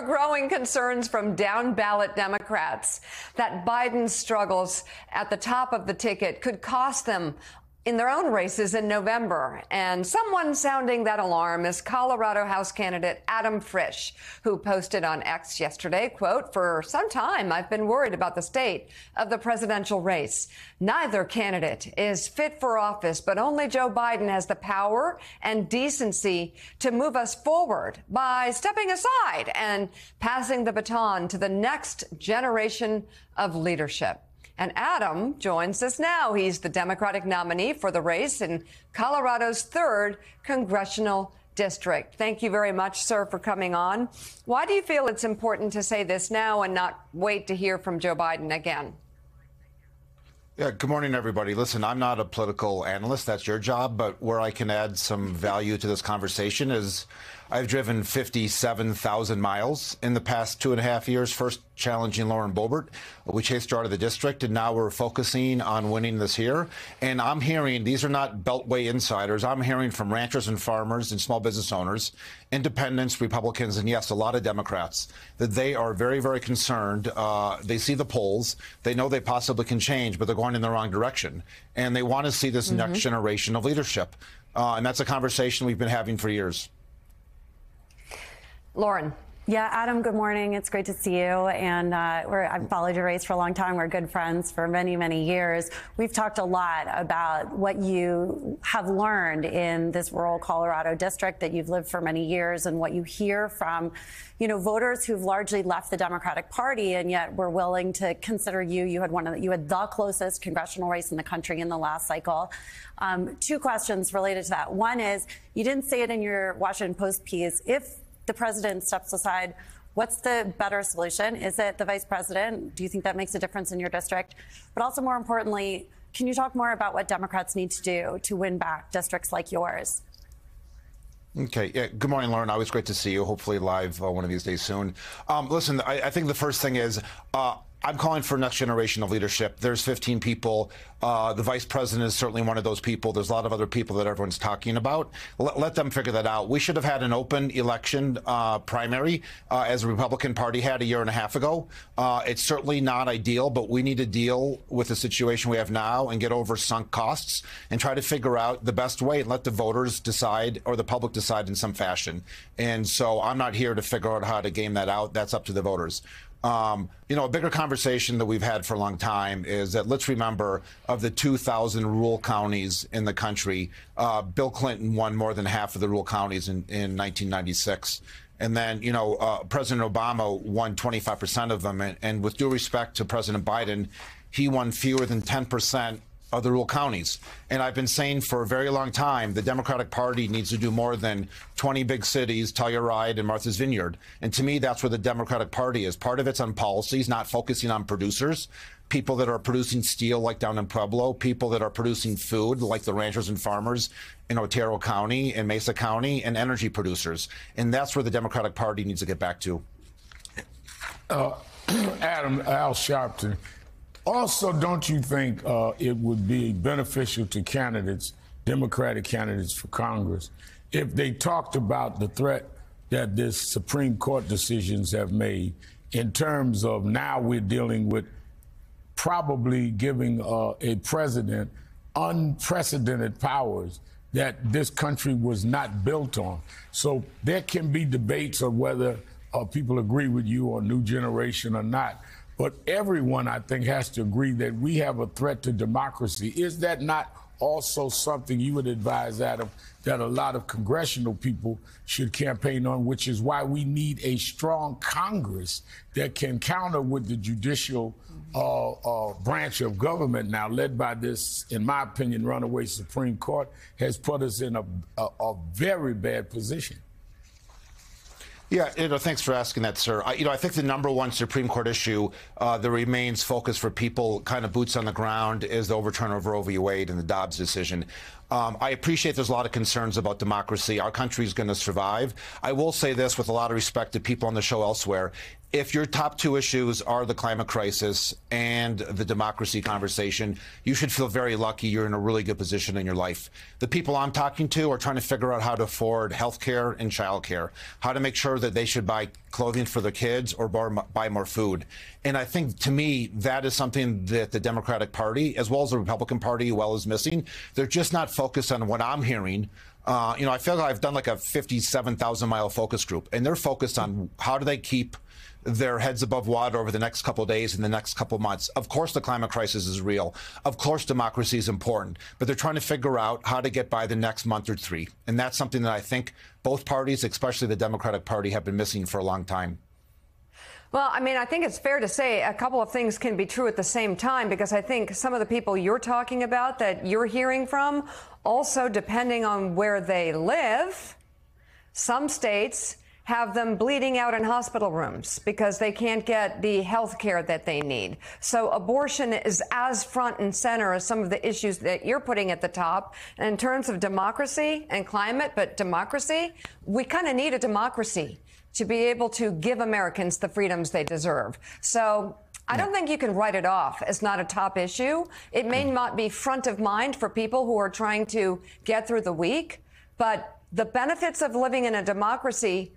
Growing concerns from down ballot Democrats that Biden's struggles at the top of the ticket could cost them in their own races in November. And someone sounding that alarm is Colorado House candidate Adam Frisch, who posted on X yesterday, quote, "For some time, I've been worried about the state of the presidential race. Neither candidate is fit for office, but only Joe Biden has the power and decency to move us forward by stepping aside and passing the baton to the next generation of leadership." And Adam joins us now. He's the Democratic nominee for the race in Colorado's 3rd congressional district. Thank you very much, sir, for coming on. Why do you feel it's important to say this now and not wait to hear from Joe Biden again? Yeah, good morning, everybody. Listen, I'm not a political analyst. That's your job. But where I can add some value to this conversation is I've driven 57,000 miles in the past 2.5 years, first challenging Lauren Boebert. We chased her out of the district, and now we're focusing on winning this here. And I'm hearing, these are not Beltway insiders. I'm hearing from ranchers and farmers and small business owners, independents, Republicans, and yes, a lot of Democrats, that they are very, very concerned. They see the polls. They know they possibly can change, but they're going in the wrong direction. And they want to see this next generation of leadership. And that's a conversation we've been having for years. Lauren. Yeah, Adam, good morning. It's great to see you. And I've followed your race for a long time. We're good friends for many, many years. We've talked a lot about what you have learned in this rural Colorado district that you've lived for many years, and what you hear from, voters who've largely left the Democratic Party and yet were willing to consider you. You had the closest congressional race in the country in the last cycle. 2 questions related to that. One is, you didn't say it in your Washington Post piece. If the president steps aside, what's the better solution? Is it the vice president? Do you think that makes a difference in your district? But also, more importantly, can you talk more about what Democrats need to do to win back districts like yours? Okay. Yeah. Good morning, Lauren. Always great to see you. Hopefully live one of these days soon. Listen, I think the first thing is I'm calling for next generation of leadership. There's 15 people. The vice president is certainly one of those people. There's a lot of other people that everyone's talking about. Let them figure that out. We should have had an open election primary, as the Republican Party had 1.5 years ago. It's certainly not ideal, but we need to deal with the situation we have now and get over sunk costs and try to figure out the best way and let the voters decide, or the public decide in some fashion. And so I'm not here to figure out how to game that out. That's up to the voters. A bigger conversation that we've had for a long time is that, let's remember, of the 2,000 rural counties in the country, Bill Clinton won more than half of the rural counties in 1996. And then, President Obama won 25% of them. And with due respect to President Biden, he won fewer than 10% of the rural counties. And I've been saying for a very long time, the Democratic Party needs to do more than 20 big cities, Telluride and Martha's Vineyard. And to me, that's where the Democratic Party is. Part of it's on policies, not focusing on producers, people that are producing steel like down in Pueblo, people that are producing food like the ranchers and farmers in Otero County and Mesa County, and energy producers. And that's where the Democratic Party needs to get back to. Adam, Al Sharpton. Also, don't you think it would be beneficial to candidates, Democratic candidates for Congress, if they talked about the threat that this Supreme Court decisions have made, in terms of now we're dealing with probably giving a president unprecedented powers that this country was not built on? So there can be debates on whether people agree with you on New Generation or not. But everyone, I think, has to agree that we have a threat to democracy. Is that not also something you would advise, Adam, that a lot of congressional people should campaign on, which is why we need a strong Congress that can counter with the judicial branch of government now, led by this, in my opinion, runaway Supreme Court, has put us in a very bad position. Yeah, thanks for asking that, sir. I think the number one Supreme Court issue that remains focused for people, kind of boots on the ground, is the overturn of Roe v. Wade and the Dobbs decision. I appreciate there's a lot of concerns about democracy. Our country is going to survive. I will say this with a lot of respect to people on the show elsewhere. If your top two issues are the climate crisis and the democracy conversation, you should feel very lucky you're in a really good position in your life. The people I'm talking to are trying to figure out how to afford health care and child care, how to make sure that they should buy clothing for their kids or buy more food. And I think, to me, that is something that the Democratic Party, as well as the Republican Party, is missing. They're just not focused on what I'm hearing. I feel like I've done like a 57,000-mile focus group, and they're focused on how do they keep their heads above water over the next couple of days and the next couple of months. Of course, the climate crisis is real. Of course, democracy is important. But they're trying to figure out how to get by the next month or three. And that's something that I think both parties, especially the Democratic Party, have been missing for a long time. Well, I mean, I think it's fair to say a couple of things can be true at the same time, because I think some of the people you're talking about that you're hearing from, also depending on where they live, some states have them bleeding out in hospital rooms because they can't get the health care that they need. So abortion is as front and center as some of the issues that you're putting at the top. And in terms of democracy and climate, but democracy, we kind of need a democracy to be able to give Americans the freedoms they deserve. So I don't think you can write it off as not a top issue. It may not be front of mind for people who are trying to get through the week, but the benefits of living in a democracy,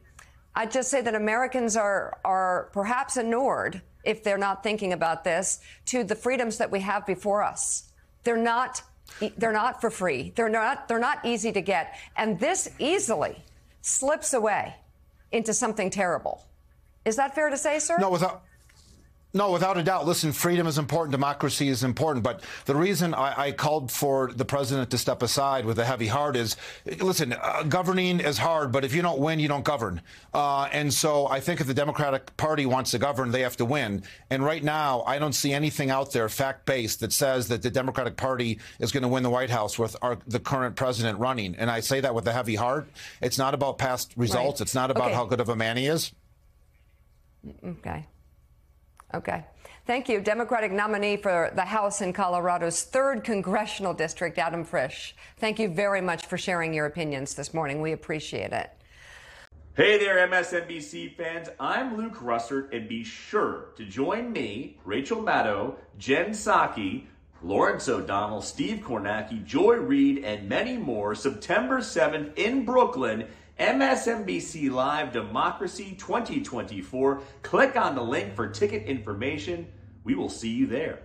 I'd just say that Americans are perhaps inured, if they're not thinking about this, to the freedoms that we have before us. They're not for free. They're not easy to get. And this easily slips away into something terrible. Is that fair to say, sir? No, without a doubt. Listen, freedom is important. Democracy is important. But the reason I called for the president to step aside with a heavy heart is, listen, governing is hard, but if you don't win, you don't govern. And so I think if the Democratic Party wants to govern, they have to win. And right now, I don't see anything out there, fact-based, that says that the Democratic Party is going to win the White House with the current president running. And I say that with a heavy heart. It's not about past results. Right. It's not about how good of a man he is. Okay. Thank you. Democratic nominee for the House in Colorado's 3rd Congressional District, Adam Frisch. Thank you very much for sharing your opinions this morning. We appreciate it. Hey there, MSNBC fans. I'm Luke Russert, and be sure to join me, Rachel Maddow, Jen Psaki, Lawrence O'Donnell, Steve Kornacki, Joy Reid, and many more September 7th in Brooklyn, MSNBC Live Democracy 2024. Click on the link for ticket information. We will see you there.